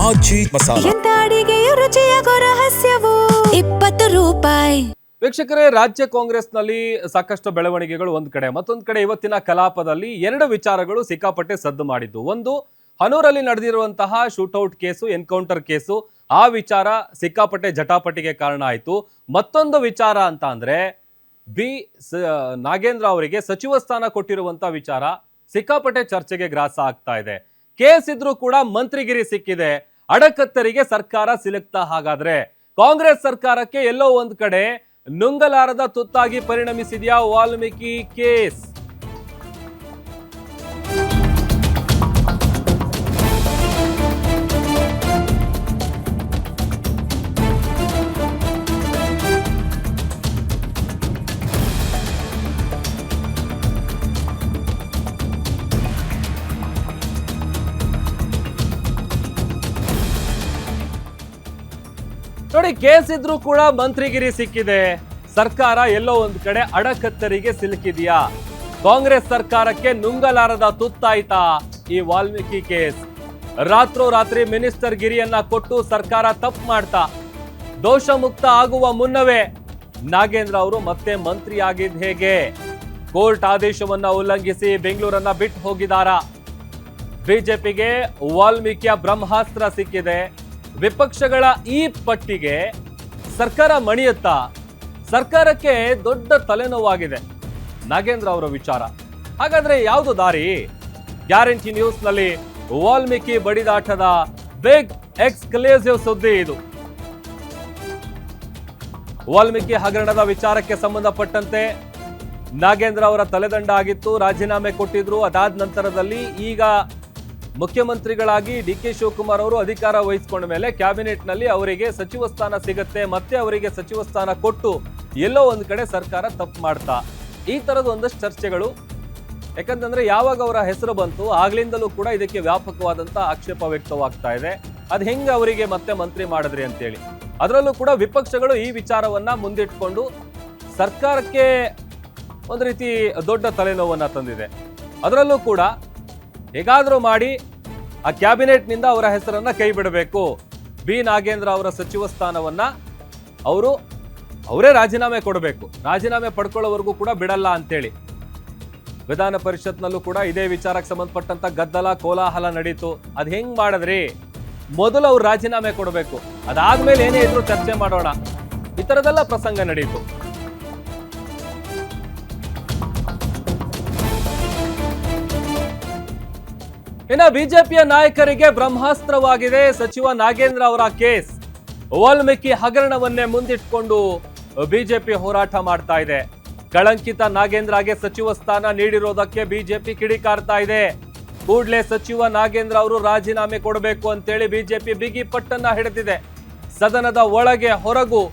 ಆಚಿ ಮಸಾಲ. ಎಂತ ಅಡಿಗೆಯ ರುಚಿಯಾಗೋ ರಹಸ್ಯವು 20 ರೂಪಾಯಿ. ವೀಕ್ಷಕರೇ, ರಾಜ್ಯ ಕಾಂಗ್ರೆಸ್ನಲ್ಲಿ ಸಾಕಷ್ಟು ಬೆಳವಣಿಗೆಗಳು ಒಂದ್ ಕಡೆ, ಮತ್ತೊಂದ್ ಕಡೆ ಇವತ್ತಿನ ಕಲಾಪದಲ್ಲಿ ಎರಡು ವಿಚಾರಗಳು ಸಿಕ್ಕಾಪಟ್ಟೆ ಸದ್ದು ಮಾಡಿದ್ದು. ಒಂದು, ಹನೂರಲ್ಲಿ ನಡೆದಿರುವಂತಹ ಶೂಟೌಟ್ ಕೇಸು, ಎನ್ಕೌಂಟರ್ ಕೇಸು, ಆ ವಿಚಾರ ಸಿಕ್ಕಾಪಟ್ಟೆ ಜಟಾಪಟಿಗೆ ಕಾರಣ ಆಯಿತು. ಮತ್ತೊಂದು ವಿಚಾರ ಅಂತ ಅಂದ್ರೆ ನಾಗೇಂದ್ರ ಅವರಿಗೆ ಸಚಿವ ಸ್ಥಾನ ಕೊಟ್ಟಿರುವಂತ ವಿಚಾರ ಸಿಕ್ಕಾಪಟ್ಟೆ ಚರ್ಚೆಗೆ ಗ್ರಾಸ ಆಗ್ತಾ ಇದೆ. ಕೇಸ್ ಇದ್ರೂ ಕೂಡ ಮಂತ್ರಿಗಿರಿ ಸಿಕ್ಕಿದೆ. ಅಡಕತ್ತರಿಗೆ ಸರ್ಕಾರ ಸಿಲುಕ್ತಾ? ಹಾಗಾದ್ರೆ ಕಾಂಗ್ರೆಸ್ ಸರ್ಕಾರಕ್ಕೆ ಎಲ್ಲೋ ಒಂದ್ ಕಡೆ ನುಂಗಲಾರದ ತುತ್ತಾಗಿ ಪರಿಣಮಿಸಿದೆಯಾ ವಾಲ್ಮೀಕಿ ಕೇಸ್? ನೋಡಿ, ಕೇಸ್ ಇದ್ರೂ ಕೂಡ ಮಂತ್ರಿಗಿರಿ ಸಿಕ್ಕಿದೆ. ಸರ್ಕಾರ ಎಲ್ಲೋ ಒಂದ್ ಕಡೆ ಅಡಕತ್ತರಿಗೆ ಸಿಲುಕಿದೆಯಾ? ಕಾಂಗ್ರೆಸ್ ಸರ್ಕಾರಕ್ಕೆ ನುಂಗಲಾರದ ತುತ್ತಾಯ್ತಾ ಈ ವಾಲ್ಮೀಕಿ ಕೇಸ್? ರಾತ್ರೋರಾತ್ರಿ ಮಿನಿಸ್ಟರ್ ಗಿರಿಯನ್ನ ಕೊಟ್ಟು ಸರ್ಕಾರ ತಪ್ಪು ಮಾಡ್ತಾ ದೋಷ ಮುಕ್ತ ಆಗುವ ಮುನ್ನವೇ ನಾಗೇಂದ್ರ ಅವರು ಮತ್ತೆ ಮಂತ್ರಿ ಆಗಿದ್ ಹೇಗೆ? ಕೋರ್ಟ್ ಆದೇಶವನ್ನ ಉಲ್ಲಂಘಿಸಿ ಬೆಂಗಳೂರನ್ನ ಬಿಟ್ಟು ಹೋಗಿದಾರಾ? ಬಿಜೆಪಿಗೆ ವಾಲ್ಮೀಕಿಯ ಬ್ರಹ್ಮಾಸ್ತ್ರ ಸಿಕ್ಕಿದೆ. ವಿಪಕ್ಷಗಳ ಈ ಪಟ್ಟಿಗೆ ಸರ್ಕಾರ ಮಣಿಯುತ್ತಾ? ಸರ್ಕಾರಕ್ಕೆ ದೊಡ್ಡ ತಲೆನೋವಾಗಿದೆ ನಾಗೇಂದ್ರ ಅವರ ವಿಚಾರ. ಹಾಗಾದ್ರೆ ಯಾವುದು ದಾರಿ? ಗ್ಯಾರಂಟಿ ನ್ಯೂಸ್ ನಲ್ಲಿ ವಾಲ್ಮೀಕಿ ಬಡಿದಾಟದ ಬಿಗ್ ಎಕ್ಸ್ಕ್ಲೂಸಿವ್ ಸುದ್ದಿ ಇದು. ವಾಲ್ಮೀಕಿ ಹಗರಣದ ವಿಚಾರಕ್ಕೆ ಸಂಬಂಧಪಟ್ಟಂತೆ ನಾಗೇಂದ್ರ ಅವರ ತಲೆದಂಡ ಆಗಿತ್ತು, ರಾಜೀನಾಮೆ ಕೊಟ್ಟಿದ್ರು. ಅದಾದ ನಂತರದಲ್ಲಿ ಈಗ ಮುಖ್ಯಮಂತ್ರಿಗಳಾಗಿ ಡಿ.ಕೆ. ಶಿವಕುಮಾರ್ ಅವರು ಅಧಿಕಾರ ವಹಿಸಿಕೊಂಡ ಮೇಲೆ ಕ್ಯಾಬಿನೆಟ್ ನಲ್ಲಿ ಅವರಿಗೆ ಸಚಿವ ಸ್ಥಾನ ಸಿಗುತ್ತೆ, ಮತ್ತೆ ಅವರಿಗೆ ಸಚಿವ ಸ್ಥಾನ ಕೊಟ್ಟು ಎಲ್ಲೋ ಒಂದ್ ಕಡೆ ಸರ್ಕಾರ ತಪ್ಪು ಮಾಡ್ತಾ, ಈ ತರದ ಒಂದಷ್ಟು ಚರ್ಚೆಗಳು. ಯಾಕಂತಂದ್ರೆ ಯಾವಾಗ ಅವರ ಹೆಸರು ಬಂತು ಆಗ್ಲಿಂದಲೂ ಕೂಡ ಇದಕ್ಕೆ ವ್ಯಾಪಕವಾದಂತ ಆಕ್ಷೇಪ ವ್ಯಕ್ತವಾಗ್ತಾ ಇದೆ. ಅದ್ ಹೆಂಗ ಅವರಿಗೆ ಮತ್ತೆ ಮಂತ್ರಿ ಮಾಡಿದ್ರಿ ಅಂತೇಳಿ. ಅದರಲ್ಲೂ ಕೂಡ ವಿಪಕ್ಷಗಳು ಈ ವಿಚಾರವನ್ನ ಮುಂದಿಟ್ಕೊಂಡು ಸರ್ಕಾರಕ್ಕೆ ಒಂದು ರೀತಿ ದೊಡ್ಡ ತಲೆನೋವನ್ನ ತಂದಿದೆ. ಅದರಲ್ಲೂ ಕೂಡ ಹೇಗಾದ್ರೂ ಮಾಡಿ ಆ ಕ್ಯಾಬಿನೆಟ್ ನಿಂದ ಅವರ ಹೆಸರನ್ನ ಕೈ ಬಿಡಬೇಕು, ಬಿ ನಾಗೇಂದ್ರ ಅವರ ಸಚಿವ ಸ್ಥಾನವನ್ನ ಅವರೇ ರಾಜೀನಾಮೆ ಕೊಡಬೇಕು, ರಾಜೀನಾಮೆ ಪಡ್ಕೊಳ್ಳೋವರೆಗೂ ಕೂಡ ಬಿಡಲ್ಲ ಅಂತೇಳಿ ವಿಧಾನ ಪರಿಷತ್ನಲ್ಲೂ ಕೂಡ ಇದೇ ವಿಚಾರಕ್ಕೆ ಸಂಬಂಧಪಟ್ಟಂತ ಗದ್ದಲ ಕೋಲಾಹಲ ನಡೀತು. ಅದ್ ಹೆಂಗ್ ಮಾಡಿದ್ರಿ? ಮೊದಲು ಅವ್ರು ರಾಜೀನಾಮೆ ಕೊಡಬೇಕು, ಅದಾದ್ಮೇಲೆ ಏನೇ ಇದ್ರು ಚರ್ಚೆ ಮಾಡೋಣ, ಈ ತರದೆಲ್ಲ ಪ್ರಸಂಗ ನಡೀತು. ಇನ್ನ ಬಿಜೆಪಿಯ ನಾಯಕರಿಗೆ ಬ್ರಹ್ಮಾಸ್ತ್ರವಾಗಿದೆ ಸಚಿವ ನಾಗೇಂದ್ರ ಅವರ ಕೇಸ್. ವಾಲ್ಮೀಕಿ ಹಗರಣವನ್ನೇ ಮುಂದಿಟ್ಕೊಂಡು ಬಿಜೆಪಿ ಹೋರಾಟ ಮಾಡ್ತಾ ಇದೆ. ಕಳಂಕಿತ ನಾಗೇಂದ್ರಗೆ ಸಚಿವ ಸ್ಥಾನ ನೀಡಿರೋದಕ್ಕೆ ಬಿಜೆಪಿ ಕಿಡಿಕಾರ್ತಾ ಇದೆ. ಕೂಡಲೇ ಸಚಿವ ನಾಗೇಂದ್ರ ಅವರು ರಾಜೀನಾಮೆ ಕೊಡಬೇಕು ಅಂತೇಳಿ ಬಿಜೆಪಿ ಬಿಗಿ ಪಟ್ಟನ್ನ ಹಿಡಿದಿದೆ. ಸದನದ ಒಳಗೆ ಹೊರಗೂ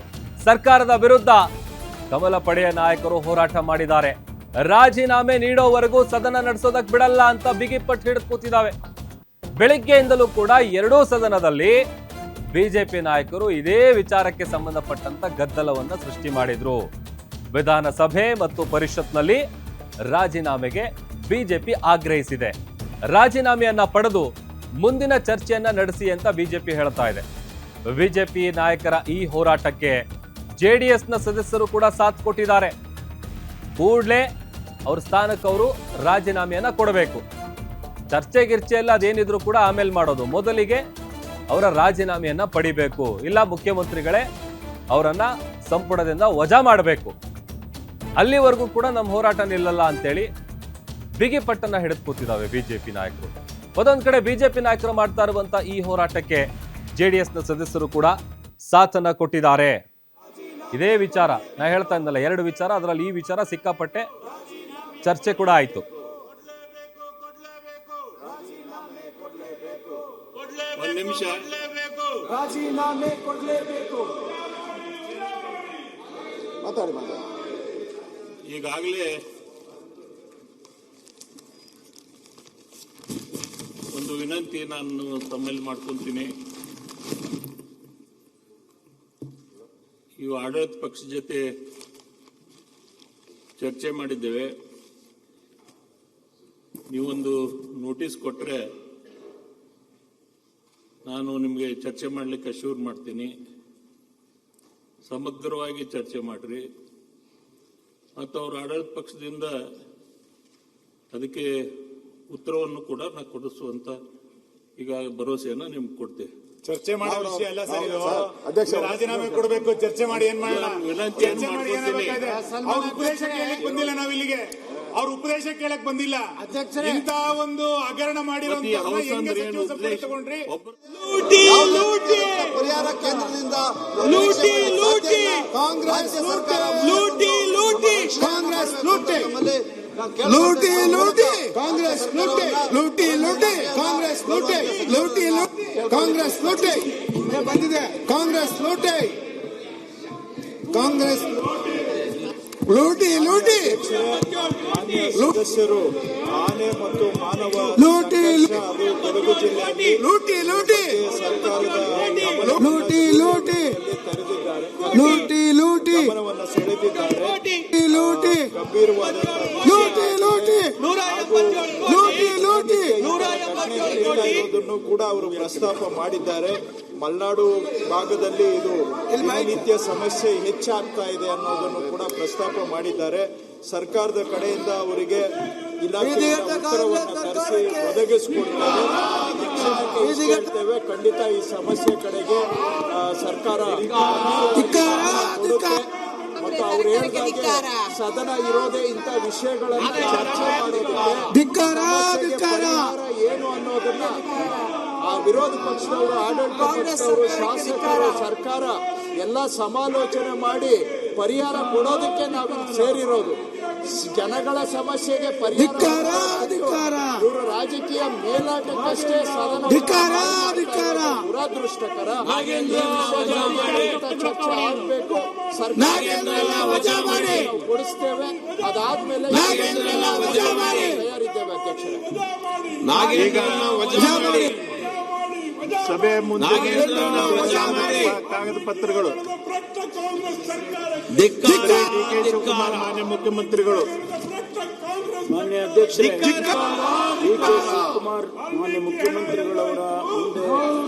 ಸರ್ಕಾರದ ವಿರುದ್ಧ ಕಮಲ ಪಡೆಯ ನಾಯಕರು ಹೋರಾಟ ಮಾಡಿದ್ದಾರೆ. ರಾಜೀನಾಮೆ ನೀಡೋವರೆಗೂ ಸದನ ನಡೆಸೋದಕ್ಕೆ ಬಿಡಲ್ಲ ಅಂತ ಬಿಗಿಪಟ್ಟು ಹಿಡಿದು ಕೂತಿದ್ದಾವೆ. ಬೆಳಿಗ್ಗೆಯಿಂದಲೂ ಕೂಡ ಎರಡೂ ಸದನದಲ್ಲಿ ಬಿಜೆಪಿ ನಾಯಕರು ಇದೇ ವಿಚಾರಕ್ಕೆ ಸಂಬಂಧಪಟ್ಟಂತ ಗದ್ದಲವನ್ನ ಸೃಷ್ಟಿ ಮಾಡಿದ್ರು. ವಿಧಾನಸಭೆ ಮತ್ತು ಪರಿಷತ್ನಲ್ಲಿ ರಾಜೀನಾಮೆಗೆ ಬಿಜೆಪಿ ಆಗ್ರಹಿಸಿದೆ. ರಾಜೀನಾಮೆಯನ್ನ ಪಡೆದು ಮುಂದಿನ ಚರ್ಚೆಯನ್ನ ನಡೆಸಿ ಅಂತ ಬಿಜೆಪಿ ಹೇಳ್ತಾ ಇದೆ. ಬಿಜೆಪಿ ನಾಯಕರ ಈ ಹೋರಾಟಕ್ಕೆ ಜೆಡಿಎಸ್ನ ಸದಸ್ಯರು ಕೂಡ ಸಾಥ್ ಕೊಟ್ಟಿದ್ದಾರೆ. ಕೂಡಲೇ ಅವ್ರ ಸ್ಥಾನಕ್ಕೆ ಅವರು ರಾಜೀನಾಮೆಯನ್ನ ಕೊಡಬೇಕು. ಚರ್ಚೆ ಗಿರ್ಚೆ ಎಲ್ಲ ಅದೇನಿದ್ರು ಕೂಡ ಆಮೇಲೆ ಮಾಡೋದು, ಮೊದಲಿಗೆ ಅವರ ರಾಜೀನಾಮೆಯನ್ನ ಪಡಿಬೇಕು, ಇಲ್ಲ ಮುಖ್ಯಮಂತ್ರಿಗಳೇ ಅವರನ್ನ ಸಂಪುಟದಿಂದ ವಜಾ ಮಾಡಬೇಕು, ಅಲ್ಲಿವರೆಗೂ ಕೂಡ ನಮ್ಮ ಹೋರಾಟ ನಿಲ್ಲಲ್ಲ ಅಂತೇಳಿ ಬಿಗಿ ಪಟ್ಟನ್ನ ಹಿಡಿದು ಕೂತಿದ್ದಾವೆ ಬಿಜೆಪಿ ನಾಯಕರು. ಒಂದೊಂದ್ ಕಡೆ ಬಿಜೆಪಿ ನಾಯಕರು ಮಾಡ್ತಾ ಇರುವಂತ ಈ ಹೋರಾಟಕ್ಕೆ ಜೆಡಿಎಸ್ನ ಸದಸ್ಯರು ಕೂಡ ಸಾಥನ್ನ ಕೊಟ್ಟಿದ್ದಾರೆ. ಇದೇ ವಿಚಾರ ನಾ ಹೇಳ್ತಾ ಇದ್ದಲ್ಲ, ಎರಡು ವಿಚಾರ, ಅದರಲ್ಲಿ ಈ ವಿಚಾರ ಸಿಕ್ಕಾಪಟ್ಟೆ ಚರ್ಚೆ ಕೂಡ ಆಯ್ತು. ಒಂದು ನಿಮಿಷ, ರಾಜೀನಾಮೆ ಕೊಡಲೇಬೇಕು. ಈಗಾಗಲೇ ಒಂದು ವಿನಂತಿ ನಾನು ತಮ್ಮಲ್ಲಿ ಮಾಡ್ಕೊಂತೀನಿ. ಇವು ಆಡಳಿತ ಪಕ್ಷದ ಜೊತೆ ಚರ್ಚೆ ಮಾಡಿದ್ದೇವೆ. ನೀವೊಂದು ನೋಟಿಸ್ ಕೊಟ್ಟರೆ ನಾನು ನಿಮಗೆ ಚರ್ಚೆ ಮಾಡಲಿಕ್ಕೆ ಶುರು ಮಾಡ್ತೀನಿ. ಸಮಗ್ರವಾಗಿ ಚರ್ಚೆ ಮಾಡ್ರಿ ಮತ್ತು ಅವ್ರ ಆಡಳಿತ ಪಕ್ಷದಿಂದ ಅದಕ್ಕೆ ಉತ್ತರವನ್ನು ಕೂಡ ನಾವು ಕೊಡಿಸುವಂತ ಈಗ ಭರವಸೆಯನ್ನ ನಿಮ್ಗೆ ಕೊಡ್ತೇವೆ. ಚರ್ಚೆ ಮಾಡೋ ವಿಷಯ ಅಲ್ಲ ಸರ್ ಇದು. ಅಧ್ಯಕ್ಷ ರಾಜೀನಾಮೆ ಕೊಡಬೇಕು, ಚರ್ಚೆ ಮಾಡಿ ಏನ್ ಮಾಡೋಣ, ಚರ್ಚೆ ಮಾಡಿ ಏನಾಗಬೇಕಾದ್ರೆ ಅವ್ರ ಉಪದೇಶ ಕೇಳಕ್ ಬಂದಿಲ್ಲ. ನಾವ್ ಇಲ್ಲಿಗೆ ಅವ್ರ ಉಪದೇಶ ಕೇಳಕ್ ಬಂದಿಲ್ಲ. ಇಂತ ಒಂದು ಹಗರಣ ಮಾಡಿರುವಂತ ತಗೊಂಡ್ರಿ. ಪರಿಹಾರ ಕೇಂದ್ರದಿಂದ ಲೂಟಿ ಲೂಟಿ ಕಾಂಗ್ರೆಸ್ ಸರ್ಕಾರ ಲೂಟಿ ಲೂಟಿ ಕಾಂಗ್ರೆಸ್ ಲೂಟಿ ಲೂಟಿ ಲೂಟಿ ಕಾಂಗ್ರೆಸ್ ಲೂಟಿ ಲೂಟಿ ಲೂಟಿ ಕಾಂಗ್ರೆಸ್ ಲೂಟಿ ಲೂಟಿ ಕಾಂಗ್ರೆಸ್ ಲೂಟಿ ಬಂದಿದೆ. ಕಾಂಗ್ರೆಸ್ ಲೂಟಿ ಕಾಂಗ್ರೆಸ್ ಲೂಟಿ ಲೂಟಿ ಸದಸ್ಯರು ಆನೆ ಮತ್ತು ಮಾನವ ಲೂಟಿ ಅದು ಕೊಡಗು ಜಿಲ್ಲೆಯಲ್ಲಿ ಲೂಟಿ ಲೂಟಿ ಸರ್ಕಾರದ ಲೂಟಿ ಲೂಟಿ ಕರೆದಿದ್ದಾರೆ, ಲೂಟಿ ಲೂಟಿ ಗಮನವನ್ನು ಸೆಳೆದಿದ್ದಾರೆ. ಲೂಟಿ ಗಂಭೀರವಾದಂತಹ ಲೂಟಿ ಲೂಟಿ ಲೂಟಿ ಲೂಟಿ ನಡೀತಾ ಇರೋದನ್ನು ಕೂಡ ಅವರು ಪ್ರಸ್ತಾಪ ಮಾಡಿದ್ದಾರೆ. ಮಲೆನಾಡು ಭಾಗದಲ್ಲಿ ಇದು ದಿನನಿತ್ಯ ಸಮಸ್ಯೆ ಹೆಚ್ಚಾಗ್ತಾ ಇದೆ ಅನ್ನೋದನ್ನು ಕೂಡ ಪ್ರಸ್ತಾಪ ಮಾಡಿದ್ದಾರೆ. ಸರ್ಕಾರದ ಕಡೆಯಿಂದ ಅವರಿಗೆ ಇಲಾಖೆಯಿಂದ ಉತ್ತರವನ್ನು ತರಿಸಿ ಒದಗಿಸಿಕೊಡ್ತೇವೆ. ಹೇಳ್ತೇವೆ, ಖಂಡಿತ ಈ ಸಮಸ್ಯೆ ಕಡೆಗೆ ಸರ್ಕಾರ ಕೊಡುತ್ತೆ. ಮತ್ತು ಅವ್ರು ಹೇಳಿದಾಗೆ ಸದನ ಇರೋದೇ ಇಂಥ ವಿಷಯಗಳನ್ನು ಚರ್ಚೆ ಮಾಡೋದಕ್ಕೆ ಪರಿಹಾರ ಏನು ಅನ್ನೋದನ್ನ ಆ ವಿರೋಧ ಪಕ್ಷದವರು, ಆಡಳಿತ ಪಕ್ಷದವರು, ಶಾಸಕರು, ಸರ್ಕಾರ ಎಲ್ಲ ಸಮಾಲೋಚನೆ ಮಾಡಿ ಪರಿಹಾರ ಕೊಡೋದಕ್ಕೆ ನಾವು ಸೇರಿರೋದು. ಜನಗಳ ಸಮಸ್ಯೆಗೆ ಪರಿಹಾರ ಇವರು ರಾಜಕೀಯ ಮೇಲಾಟಕ್ಕಷ್ಟೇ ಸದನ ದುರದೃಷ್ಟಕರ. ಚರ್ಚೆ ಆಗಬೇಕು, ಸರ್ಕಾರ ಕೊಡಿಸ್ತೇವೆ. ಅದಾದ್ಮೇಲೆ ತಯಾರಿದ್ದೇವೆ ಅಧ್ಯಕ್ಷರೇ. ಸಭೆ ಮುಂದೆ ಕಾಗದ ಪತ್ರಗಳು ಶಿವಕುಮಾರ್ ಮಾನ್ಯ ಮುಖ್ಯಮಂತ್ರಿಗಳು, ಮಾನ್ಯ ಅಧ್ಯಕ್ಷರೇ, ಶಿವಕುಮಾರ್ ಮಾನ್ಯ ಮುಖ್ಯಮಂತ್ರಿಗಳವರ ಮುಂದೆ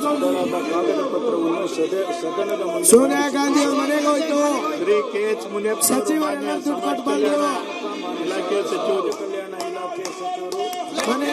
ಸದನದ ಕಾಗದ ಪತ್ರವನ್ನು ಸದನದ ಮುಂದೆ ಸೋನಿಯಾ ಗಾಂಧಿ ಅವರ ಮನೆಗೆ ಹೋಯ್ತು. ಶ್ರೀ KH ಮುನಿಯಪ್ಪ ಸಚಿವರೆಲ್ಲ ದುಡ್ಡು ಕೊಟ್ಟು ಬಂದರು. ಇಲಾಖೆ ಸಚಿವರು, ಮನೆ